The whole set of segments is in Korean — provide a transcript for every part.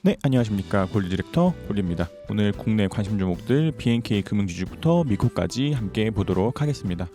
네, 안녕하십니까. 골드 디렉터 골드입니다. 오늘 국내 관심 종목들 BNK 금융지주부터 미코까지 함께 보도록 하겠습니다.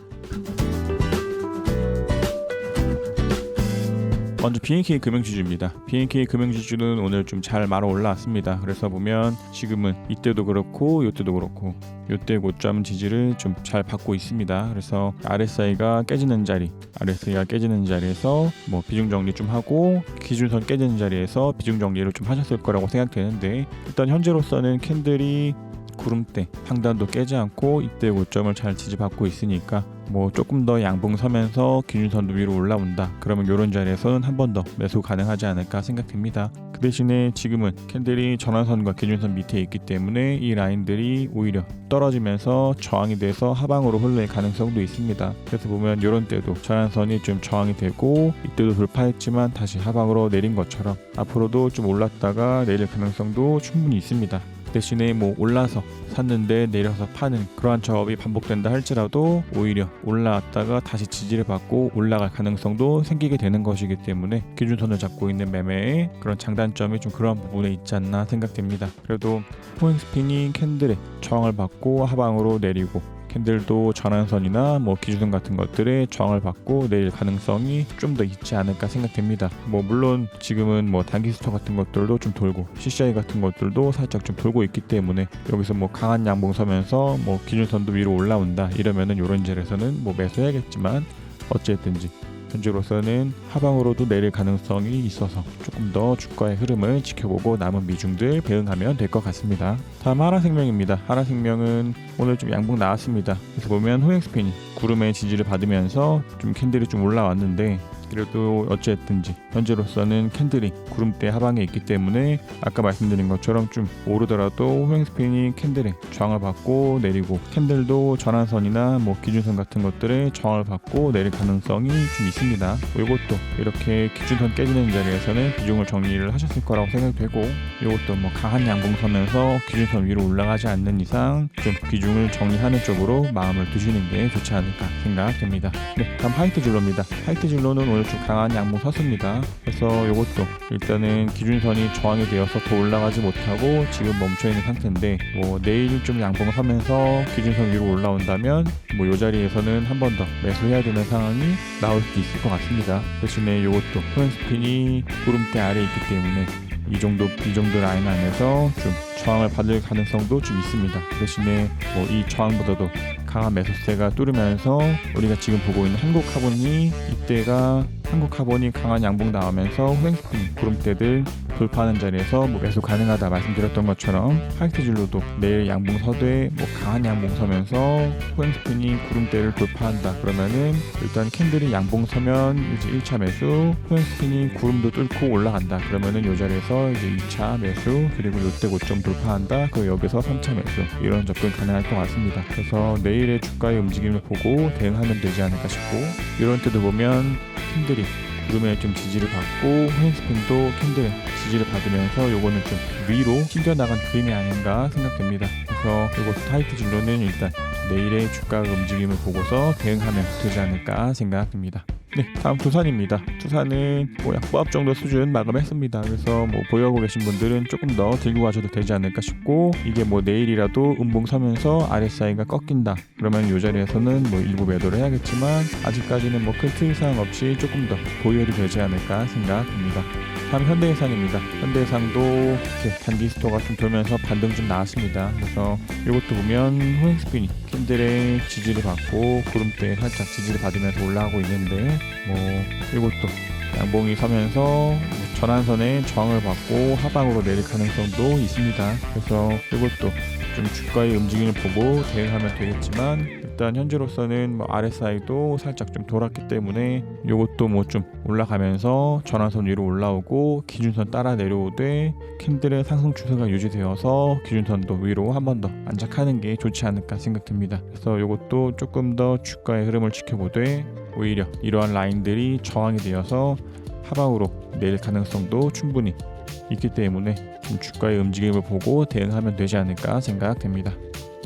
먼저 BNK 금융지주입니다. BNK 금융지주는 오늘 좀 잘 말아 올라왔습니다. 그래서 보면 지금은 이때도 그렇고 이때도 그렇고 이때 고점 지지를 좀 잘 받고 있습니다. 그래서 RSI가 깨지는 자리에서 뭐 비중 정리 좀 하고 기준선 깨지는 자리에서 비중 정리를 좀 하셨을 거라고 생각되는데, 일단 현재로서는 캔들이 구름대 상단도 깨지 않고 이때 고점을 잘 지지받고 있으니까 뭐 조금 더 양봉 서면서 기준선도 위로 올라온다, 그러면 이런 자리에서는 한 번 더 매수 가능하지 않을까 생각됩니다. 그 대신에 지금은 캔들이 전환선과 기준선 밑에 있기 때문에 이 라인들이 오히려 떨어지면서 저항이 돼서 하방으로 흘러갈 가능성도 있습니다. 그래서 보면 이런 때도 전환선이 좀 저항이 되고 이때도 돌파했지만 다시 하방으로 내린 것처럼 앞으로도 좀 올랐다가 내릴 가능성도 충분히 있습니다. 대신에 뭐 올라서 샀는데 내려서 파는 그러한 작업이 반복된다 할지라도 오히려 올라왔다가 다시 지지를 받고 올라갈 가능성도 생기게 되는 것이기 때문에 기준선을 잡고 있는 매매의 그런 장단점이 좀 그런 부분에 있지 않나 생각됩니다. 그래도 포행스핀이 캔들에 저항을 받고 하방으로 내리고 캔들도 전환선이나 뭐 기준선 같은 것들에 저항을 받고 내릴 가능성이 좀 더 있지 않을까 생각됩니다. 뭐 물론 지금은 뭐 단기 스토 같은 것들도 좀 돌고 CCI 같은 것들도 살짝 좀 돌고 있기 때문에 여기서 뭐 강한 양봉 서면서 뭐 기준선도 위로 올라온다 이러면은 이런 자리에서는 뭐 매수해야겠지만, 어쨌든지 현재로서는 하방으로도 내릴 가능성이 있어서 조금 더 주가의 흐름을 지켜보고 남은 미중들 대응하면 될 것 같습니다. 다음 하나생명입니다. 하나생명은 오늘 좀 양봉 나왔습니다. 그래서 보면 호행스핀이 구름의 지지를 받으면서 좀 캔들이 좀 올라왔는데, 그래도 어쨌든지 현재로서는 캔들이 구름대 하방에 있기 때문에 아까 말씀드린 것처럼 좀 오르더라도 호행스핀이 캔들에 저항을 받고 내리고 캔들도 전환선이나 뭐 기준선 같은 것들에 저항을 받고 내릴 가능성이 좀 있습니다. 이것도 이렇게 기준선 깨지는 자리에서는 비중을 정리를 하셨을 거라고 생각되고, 이것도 뭐 강한 양봉 서면서 기준선 위로 올라가지 않는 이상 좀 비중을 정리하는 쪽으로 마음을 두시는 게 좋지 않을까 생각됩니다. 네, 다음 화이트 진로입니다. 화이트 진로는 오늘 좀 강한 양봉 섰습니다. 그래서 이것도 일단은 기준선이 저항이 되어서 더 올라가지 못하고 지금 멈춰있는 상태인데, 뭐 내일 좀 양봉 서면서 기준선 위로 올라온다면 뭐 이 자리에서는 한 번 더 매수해야 되는 상황이 나올 수도 있을 것 같습니다. 대신에 이것도 호행스핀이 구름대 아래에 있기 때문에 이 정도 라인 안에서 좀 저항을 받을 가능성도 좀 있습니다. 대신에 뭐 이 저항보다도 강한 매수세가 뚫으면서 우리가 지금 보고 있는 한국카본이 이때가 한국카본이 강한 양봉 나오면서 호행스핀 구름대들 돌파하는 자리에서 뭐 매수 가능하다 말씀드렸던 것처럼 화이트 진로도 내일 양봉 서되 뭐 강한 양봉 서면서 호행스핀이 구름대를 돌파한다 그러면은 일단 캔들이 양봉 서면 이제 1차 매수, 호행스핀이 구름도 뚫고 올라간다 그러면은 이 자리에서 이제 2차 매수, 그리고 이때 고점 돌파한다 그 여기서 3차 매수, 이런 접근 가능할 것 같습니다. 그래서 내일의 주가의 움직임을 보고 대응하면 되지 않을까 싶고, 이런 때도 보면 캔들이 구름에 좀 지지를 받고 호행스핀도 캔들 지지를 받으면서 요거는 좀 위로 튕겨나간 그림이 아닌가 생각됩니다. 그래서 이것도 화이트 진로는 일단 내일의 주가 움직임을 보고서 대응하면 되지 않을까 생각됩니다. 네, 다음 두산입니다. 두산은 뭐 약보합 정도 수준 마감했습니다. 그래서 뭐 보유하고 계신 분들은 조금 더 들고 가셔도 되지 않을까 싶고, 이게 뭐 내일이라도 음봉 서면서 RSI가 꺾인다 그러면 이 자리에서는 뭐 일부 매도를 해야겠지만, 아직까지는 뭐 큰 특이사항 없이 조금 더 보유해도 되지 않을까 생각됩니다. 다음 현대해상입니다. 현대해상도 이렇게 단기 스토가 좀 돌면서 반등 좀 나왔습니다. 그래서 이것도 보면 호행스핀이 캔들의 지지를 받고 구름대에 살짝 지지를 받으면서 올라가고 있는데, 뭐 이것도 양봉이 서면서 전환선에 저항을 받고 하방으로 내릴 가능성도 있습니다. 그래서 이것도 좀 주가의 움직임을 보고 대응하면 되겠지만, 일단 현재로서는 뭐 RSI도 살짝 좀 돌았기 때문에 이것도 뭐 좀 올라가면서 전환선 위로 올라오고 기준선 따라 내려오되 캔들의 상승 추세가 유지되어서 기준선도 위로 한 번 더 안착하는 게 좋지 않을까 생각됩니다. 그래서 이것도 조금 더 주가의 흐름을 지켜보되 오히려 이러한 라인들이 저항이 되어서 하방으로 내릴 가능성도 충분히 있기 때문에 좀 주가의 움직임을 보고 대응하면 되지 않을까 생각됩니다.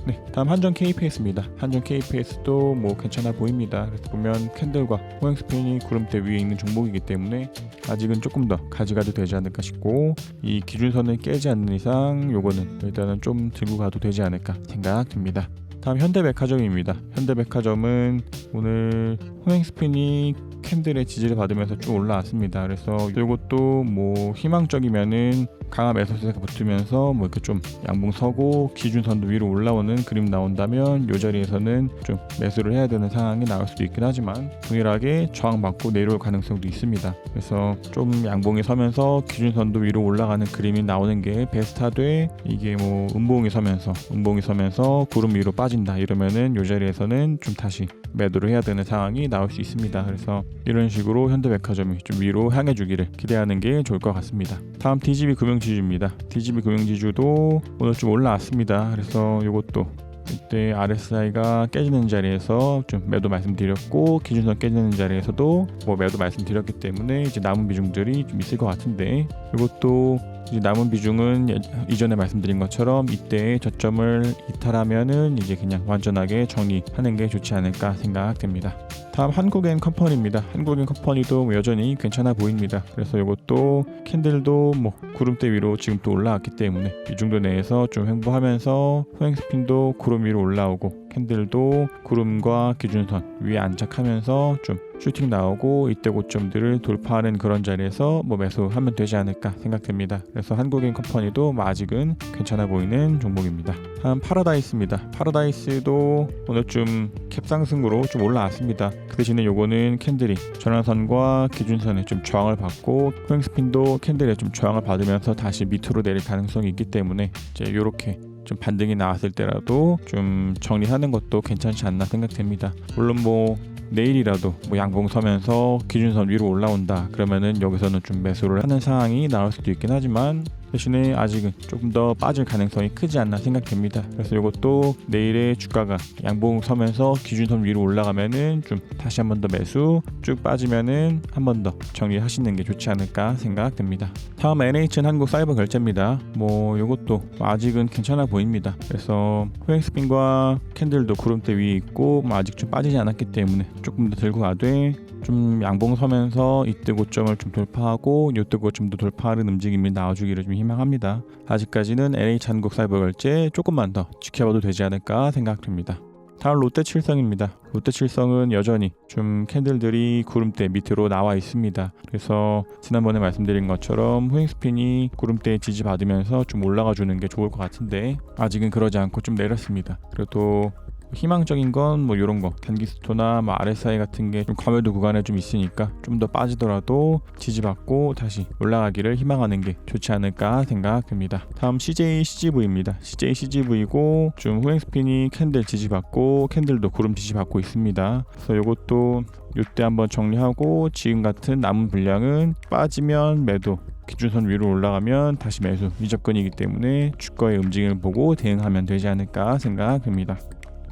네, 다음 한전 KPS입니다. 한전 KPS도 뭐 괜찮아 보입니다. 그래서 보면 캔들과 호행스핀이 구름대 위에 있는 종목이기 때문에 아직은 조금 더 가져가도 되지 않을까 싶고, 이 기준선을 깨지 않는 이상 요거는 일단은 좀 들고 가도 되지 않을까 생각됩니다. 다음 현대백화점입니다. 현대백화점은 오늘 호행스핀이 캔들의 지지를 받으면서 쭉 올라왔습니다. 그래서 이것도 뭐 희망적이면은 강한 매수세가 붙으면서 뭐 이렇게 좀 양봉 서고 기준선도 위로 올라오는 그림 나온다면 이 자리에서는 좀 매수를 해야 되는 상황이 나올 수도 있긴 하지만 동일하게 저항받고 내려올 가능성도 있습니다. 그래서 좀 양봉이 서면서 기준선도 위로 올라가는 그림이 나오는 게 베스트하되, 이게 뭐 음봉이 서면서 구름 위로 빠진다 이러면은 이 자리에서는 좀 다시 매도를 해야 되는 상황이 나올 수 있습니다. 그래서 이런 식으로 현대백화점이 좀 위로 향해 주기를 기대하는 게 좋을 것 같습니다. 다음 DGB 금융지주입니다. DGB 금융지주도 오늘 좀 올라왔습니다. 그래서 이것도 이때 RSI가 깨지는 자리에서 좀 매도 말씀드렸고, 기준선 깨지는 자리에서도 뭐 매도 말씀드렸기 때문에 이제 남은 비중들이 좀 있을 것 같은데, 이것도 이제 남은 비중은 이전에 말씀드린 것처럼 이때의 저점을 이탈하면은 이제 그냥 완전하게 정리하는 게 좋지 않을까 생각됩니다. 다음 한국엔컴퍼니입니다. 한국엔컴퍼니도 여전히 괜찮아 보입니다. 그래서 이것도 캔들도 뭐 구름대 위로 지금 또 올라왔기 때문에 이 정도 내에서 좀 횡보하면서 호행스핀도 구름 위로 올라오고 캔들도 구름과 기준선 위에 안착하면서 좀 슈팅 나오고 이때 고점들을 돌파하는 그런 자리에서 뭐 매수하면 되지 않을까 생각됩니다. 그래서 한국엔컴퍼니도 뭐 아직은 괜찮아 보이는 종목입니다. 다음 파라다이스입니다. 파라다이스도 오늘 좀 캡상승으로 좀 올라왔습니다. 그 대신에 요거는 캔들이 전환선과 기준선에 좀 저항을 받고 호행스핀도 캔들에 좀 저항을 받으면서 다시 밑으로 내릴 가능성이 있기 때문에 이제 요렇게 좀 반등이 나왔을 때라도 좀 정리하는 것도 괜찮지 않나 생각됩니다. 물론 뭐 내일이라도 뭐 양봉 서면서 기준선 위로 올라온다 그러면은 여기서는 좀 매수를 하는 상황이 나올 수도 있긴 하지만, 대신에 아직은 조금 더 빠질 가능성이 크지 않나 생각됩니다. 그래서 이것도 내일의 주가가 양봉 서면서 기준선 위로 올라가면은 좀 다시 한 번 더 매수, 쭉 빠지면은 한 번 더 정리하시는 게 좋지 않을까 생각됩니다. 다음 NH는 한국사이버결제입니다. 뭐 이것도 아직은 괜찮아 보입니다. 그래서 호행스핀과 캔들도 구름대 위에 있고 뭐 아직 좀 빠지지 않았기 때문에 조금 더 들고 가되, 좀 양봉 서면서 이때 고점을 좀 돌파하고 이때 고점도 돌파하는 움직임이 나와주기를 좀 희망합니다. 아직까지는 NH한국사이버결제 조금만 더 지켜봐도 되지 않을까 생각됩니다. 다음 롯데칠성입니다. 롯데칠성은 여전히 좀 캔들들이 구름대 밑으로 나와 있습니다. 그래서 지난번에 말씀드린 것처럼 호행스핀이 구름대에 지지받으면서 좀 올라가 주는 게 좋을 것 같은데 아직은 그러지 않고 좀 내렸습니다. 그래도 희망적인 건 뭐 이런 거 단기스토나 뭐 RSI 같은 게 좀 과매도 구간에 좀 있으니까 좀 더 빠지더라도 지지받고 다시 올라가기를 희망하는 게 좋지 않을까 생각됩니다. 다음 CJCGV입니다. CJCGV고 좀 호행스핀이 캔들 지지받고 캔들도 구름 지지받고 있습니다. 그래서 이것도 이때 한번 정리하고 지금 같은 남은 분량은 빠지면 매도, 기준선 위로 올라가면 다시 매수, 미접근이기 때문에 주가의 움직임을 보고 대응하면 되지 않을까 생각됩니다.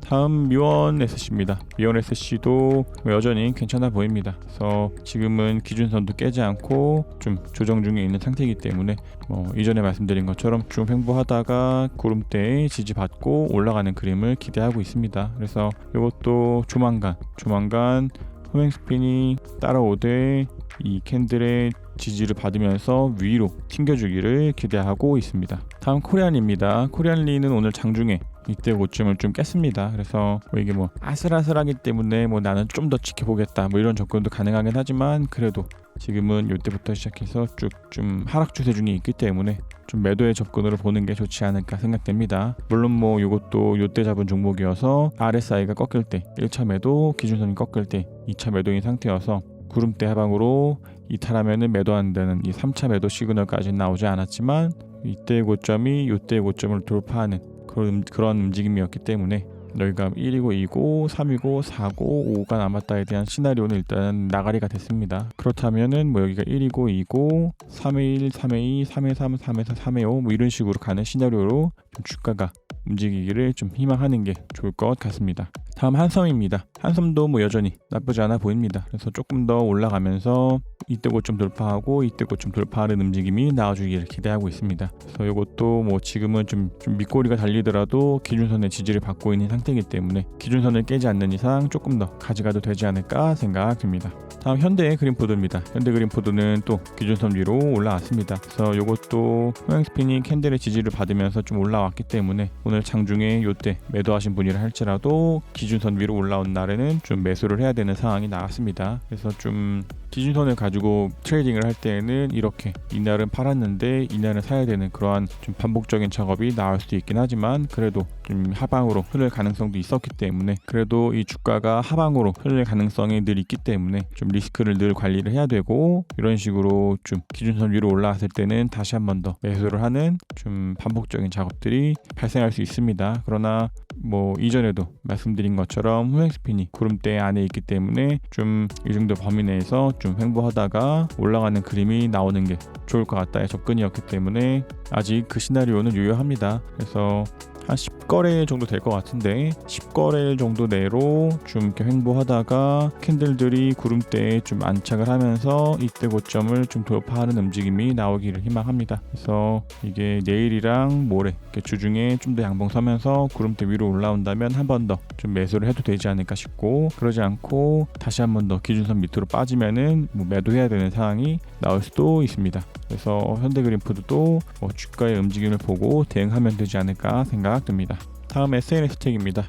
다음 미원 SC입니다. 미원 SC도 여전히 괜찮아 보입니다. 그래서 지금은 기준선도 깨지 않고 좀 조정 중에 있는 상태이기 때문에 이전에 말씀드린 것처럼 좀 횡보하다가 구름대에 지지받고 올라가는 그림을 기대하고 있습니다. 그래서 이것도 조만간 호행스핀이 따라오되 이 캔들의 지지를 받으면서 위로 튕겨주기를 기대하고 있습니다. 다음 코리안입니다. 코리안리는 오늘 장중에 이때 고점을 좀 깼습니다. 그래서 이게 아슬아슬하기 때문에 나는 좀 더 지켜보겠다 이런 접근도 가능하긴 하지만, 그래도 지금은 이때부터 시작해서 쭉 좀 하락 추세 중에 있기 때문에 좀 매도의 접근으로 보는 게 좋지 않을까 생각됩니다. 물론 이것도 이때 잡은 종목이어서 RSI가 꺾일 때 1차 매도, 기준선이 꺾일 때 2차 매도인 상태여서 구름대 하방으로 이탈하면은 매도한다는 이 3차 매도 시그널까지는 나오지 않았지만, 이때의 고점이 이때의 고점을 돌파하는 그런 움직임이었기 때문에 여기가 1이고 2고 3이고 4고 5가 남았다에 대한 시나리오는 일단 나가리가 됐습니다. 그렇다면은 여기가 1이고 2고 3의 1, 3의 2, 3의 3, 3의 4, 3의 5 이런 식으로 가는 시나리오로 좀 주가가 움직이기를 좀 희망하는 게 좋을 것 같습니다. 다음 한섬입니다. 한섬도 뭐 여전히 나쁘지 않아 보입니다. 그래서 조금 더 올라가면서 이때 고점 돌파하고 이때 고점 돌파하는 움직임이 나와주기를 기대하고 있습니다. 그래서 이것도 뭐 지금은 좀 밑꼬리가 달리더라도 기준선의 지지를 받고 있는 상태이기 때문에 기준선을 깨지 않는 이상 조금 더 가져가도 되지 않을까 생각됩니다. 다음 현대 그린포드입니다. 현대 그린포드는 또 기준선 위로 올라왔습니다. 그래서 이것도 호행스핀이 캔들의 지지를 받으면서 좀 올라왔기 때문에 오늘 장중에 이때 매도하신 분이라 할지라도 기준선 위로 올라온 날에는 좀 매수를 해야 되는 상황이 나왔습니다. 그래서 좀 기준선을 가지고 트레이딩을 할 때에는 이렇게 이날은 팔았는데 이날은 사야 되는 그러한 좀 반복적인 작업이 나올 수도 있긴 하지만 그래도 좀 하방으로 흐를 가능성도 있었기 때문에 그래도 이 주가가 하방으로 흐를 가능성이 늘 있기 때문에 좀 리스크를 늘 관리를 해야 되고 이런 식으로 좀 기준선 위로 올라왔을 때는 다시 한 번 더 매수를 하는 좀 반복적인 작업들이 발생할 수 있습니다. 그러나 뭐 이전에도 말씀드린 것처럼 호행스핀이 구름대 안에 있기 때문에 좀 이 정도 범위 내에서 좀 횡보하다가 올라가는 그림이 나오는 게 좋을 것 같다의 접근이었기 때문에 아직 그 시나리오는 유효합니다. 그래서 한 10거래일 정도 될 것 같은데 10거래일 정도 내로 좀 이렇게 횡보하다가 캔들들이 구름대에 좀 안착을 하면서 이때 고점을 좀 돌파하는 움직임이 나오기를 희망합니다. 그래서 이게 내일이랑 모레 주중에 좀 더 양봉 서면서 구름대 위로 올라온다면 한 번 더 좀 매수를 해도 되지 않을까 싶고 그러지 않고 다시 한 번 더 기준선 밑으로 빠지면은 뭐 매도해야 되는 상황이 나올 수도 있습니다. 그래서 현대그린푸드도 뭐 주가의 움직임을 보고 대응하면 되지 않을까 생각됩니다. 다음 SNS텍입니다.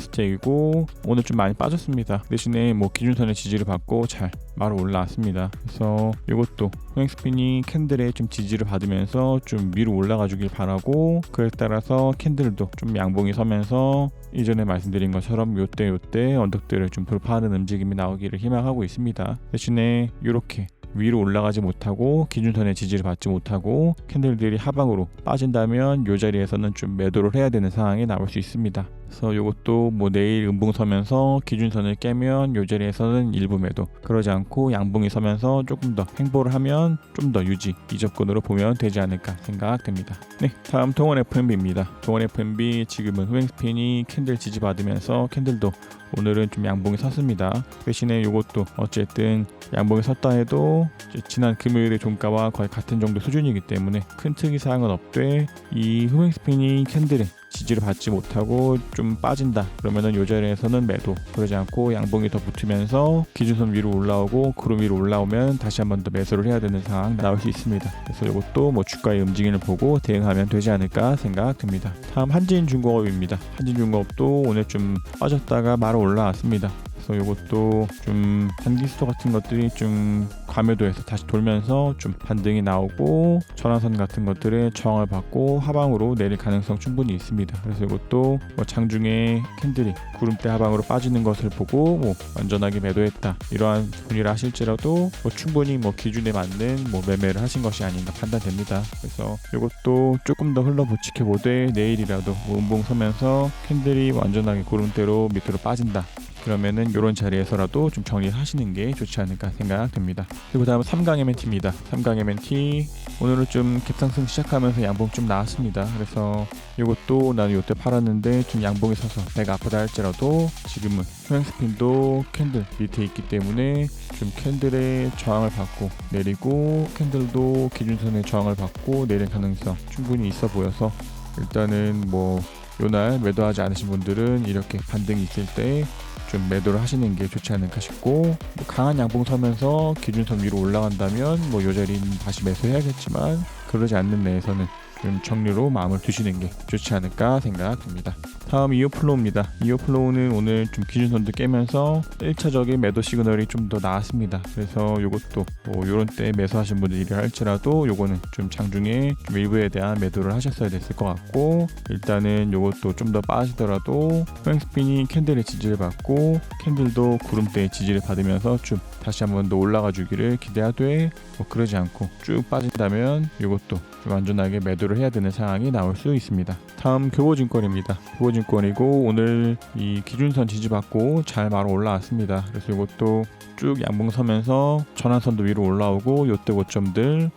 SNS텍이고 오늘 좀 많이 빠졌습니다. 대신에 뭐 기준선의 지지를 받고 잘 바로 올라왔습니다. 그래서 이것도 호행스핀이 캔들에 좀 지지를 받으면서 좀 위로 올라가 주길 바라고 그에 따라서 캔들도 좀 양봉이 서면서 이전에 말씀드린 것처럼 요때 언덕들을 좀 돌파하는 움직임이 나오기를 희망하고 있습니다. 대신에 이렇게 위로 올라가지 못하고 기준선의 지지를 받지 못하고 캔들들이 하방으로 빠진다면 이 자리에서는 좀 매도를 해야 되는 상황이 나올 수 있습니다. 그래서 이것도 뭐 내일 음봉 서면서 기준선을 깨면 이 자리에서는 일부 매도 그러지 않고 양봉이 서면서 조금 더 횡보를 하면 좀 더 유지 이 접근으로 보면 되지 않을까 생각됩니다. 네, 다음 동원 FNB입니다. 동원 FNB 지금은 호행스핀이 캔들 지지 받으면서 캔들도 오늘은 좀 양봉이 섰습니다. 대신에 이것도 어쨌든 양봉이 섰다 해도 지난 금요일의 종가와 거의 같은 정도 수준이기 때문에 큰 특이사항은 없되 이 호행스핀이 캔들에 지지를 받지 못하고 좀 빠진다 그러면은 이 자리에서는 매도 그러지 않고 양봉이 더 붙으면서 기준선 위로 올라오고 구름 위로 올라오면 다시 한 번 더 매수를 해야 되는 상황 나올 수 있습니다. 그래서 이것도 뭐 주가의 움직임을 보고 대응하면 되지 않을까 생각됩니다. 다음 한진중공업입니다. 한진중공업도 오늘 좀 빠졌다가 바로 올라왔습니다. 그래서 이것도 좀 단기스토 같은 것들이 좀 과매도에서 다시 돌면서 좀 반등이 나오고 전환선 같은 것들의 저항을 받고 하방으로 내릴 가능성 충분히 있습니다. 그래서 이것도 뭐 장중에 캔들이 구름대 하방으로 빠지는 것을 보고 뭐 완전하게 매도했다 이러한 분이라 하실지라도 뭐 충분히 뭐 기준에 맞는 뭐 매매를 하신 것이 아닌가 판단됩니다. 그래서 이것도 조금 더 지켜보되 내일이라도 뭐 음봉 서면서 캔들이 완전하게 구름대로 밑으로 빠진다 그러면은 이런 자리에서라도 좀 정리하시는 게 좋지 않을까 생각됩니다. 그리고 다음 3강 MNT입니다. 3강 MNT 오늘은 좀 갭상승 시작하면서 양봉 좀 나왔습니다. 그래서 이것도 나는 이때 팔았는데 좀 양봉이 서서 내가 아프다 할지라도 지금은 호행스핀도 캔들 밑에 있기 때문에 좀 캔들의 저항을 받고 내리고 캔들도 기준선의 저항을 받고 내릴 가능성 충분히 있어 보여서 일단은 뭐 요날 매도하지 않으신 분들은 이렇게 반등이 있을 때 좀 매도를 하시는 게 좋지 않을까 싶고 뭐 강한 양봉 서면서 기준선 위로 올라간다면 뭐 요 자리는 다시 매수해야겠지만 그러지 않는 내에서는 좀 정리로 마음을 두시는 게 좋지 않을까 생각됩니다. 다음 이오플로우입니다. 이오플로우는 오늘 좀 기준선도 깨면서 1차적인 매도 시그널이 좀 더 나왔습니다. 그래서 이것도 뭐 요런 때 매수하신 분들이 할지라도 요거는 좀 장중에 좀 일부에 대한 매도를 하셨어야 됐을 것 같고 일단은 요것도 좀 더 빠지더라도 호행스핀이 캔들의 지지를 받고 캔들도 구름대의 지지를 받으면서 좀 다시 한번 더 올라가 주기를 기대하되 뭐 그러지 않고 쭉 빠진다면 이것도 좀 안전하게 매도를 매도를 해야 되는 상황이 나올 수 있습니다. 다음 교보증권입니다. 교보증권이고 오늘 이 기준선 지지받고 잘 말아 올라왔습니다. 그래서 이것도 쭉 양봉 서면서 전환선도 위로 올라오고 요때 고점들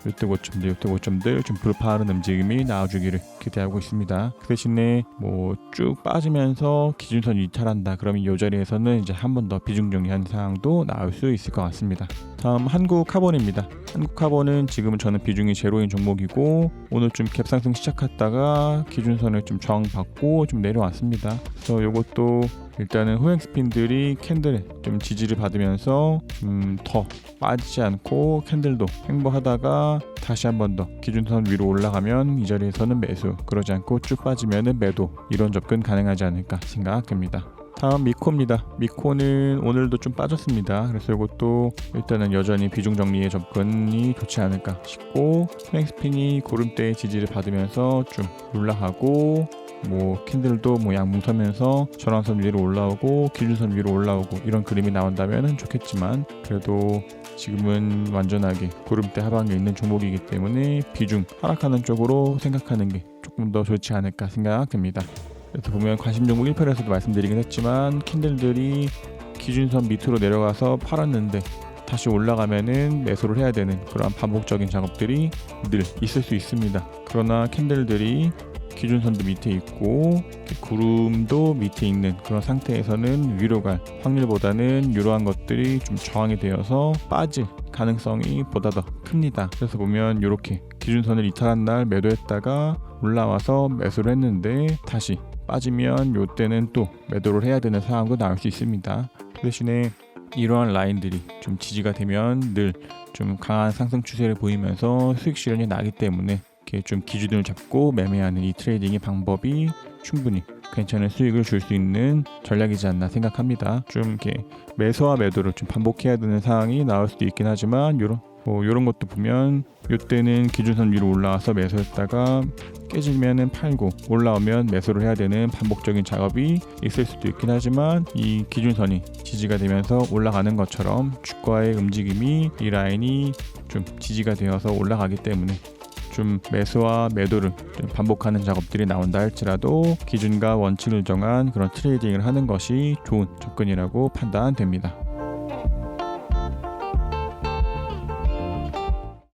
좀 불파하는 움직임이 나와주기를 기대하고 있습니다. 그 대신에 뭐 쭉 빠지면서 기준선 이탈한다. 그러면 이 자리에서는 이제 한 번 더 비중 정리한 상황도 나올 수 있을 것 같습니다. 다음 한국카본입니다. 한국카본은 지금은 저는 비중이 제로인 종목이고 오늘 좀 갭상승 시작했다가 기준선을 좀 저항받고 좀 내려왔습니다. 그래서 이것도 일단은 호행스핀들이 캔들에 좀 지지를 받으면서 좀 더 빠지지 않고 캔들도 횡보하다가 다시 한 번 더 기준선 위로 올라가면 이 자리에서는 매수, 그러지 않고 쭉 빠지면은 매도, 이런 접근 가능하지 않을까 생각됩니다. 다음 미코입니다. 미코는 오늘도 좀 빠졌습니다. 그래서 이것도 일단은 여전히 비중 정리의 접근이 좋지 않을까 싶고, 호행스핀이 고름대의 지지를 받으면서 좀 올라가고 뭐 캔들도 뭐 양봉 서면서 전환선 위로 올라오고 기준선 위로 올라오고 이런 그림이 나온다면 좋겠지만, 그래도 지금은 완전하게 고름대 하방에 있는 종목이기 때문에 비중 하락하는 쪽으로 생각하는 게 조금 더 좋지 않을까 생각됩니다. 그래서 보면 관심 종목 1편에서도 말씀드리긴 했지만 캔들들이 기준선 밑으로 내려가서 팔았는데 다시 올라가면은 매수를 해야 되는 그런 반복적인 작업들이 늘 있을 수 있습니다. 그러나 캔들들이 기준선도 밑에 있고 구름도 밑에 있는 그런 상태에서는 위로 갈 확률보다는 이러한 것들이 좀 저항이 되어서 빠질 가능성이 보다 더 큽니다. 그래서 보면 이렇게 기준선을 이탈한 날 매도했다가 올라와서 매수를 했는데 다시 빠지면 이때는 또 매도를 해야 되는 상황도 나올 수 있습니다. 그 대신에 이러한 라인들이 좀 지지가 되면 늘 좀 강한 상승 추세를 보이면서 수익 실현이 나기 때문에 이렇게 좀 기준을 잡고 매매하는 이 트레이딩의 방법이 충분히 괜찮은 수익을 줄 수 있는 전략이지 않나 생각합니다. 좀 이렇게 매수와 매도를 좀 반복해야 되는 상황이 나올 수도 있긴 하지만 요런 것도 보면 이때는 기준선 위로 올라와서 매수했다가 깨지면은 팔고 올라오면 매수를 해야 되는 반복적인 작업이 있을 수도 있긴 하지만, 이 기준선이 지지가 되면서 올라가는 것처럼 주가의 움직임이 이 라인이 좀 지지가 되어서 올라가기 때문에 좀 매수와 매도를 좀 반복하는 작업들이 나온다 할지라도 기준과 원칙을 정한 그런 트레이딩을 하는 것이 좋은 접근이라고 판단됩니다.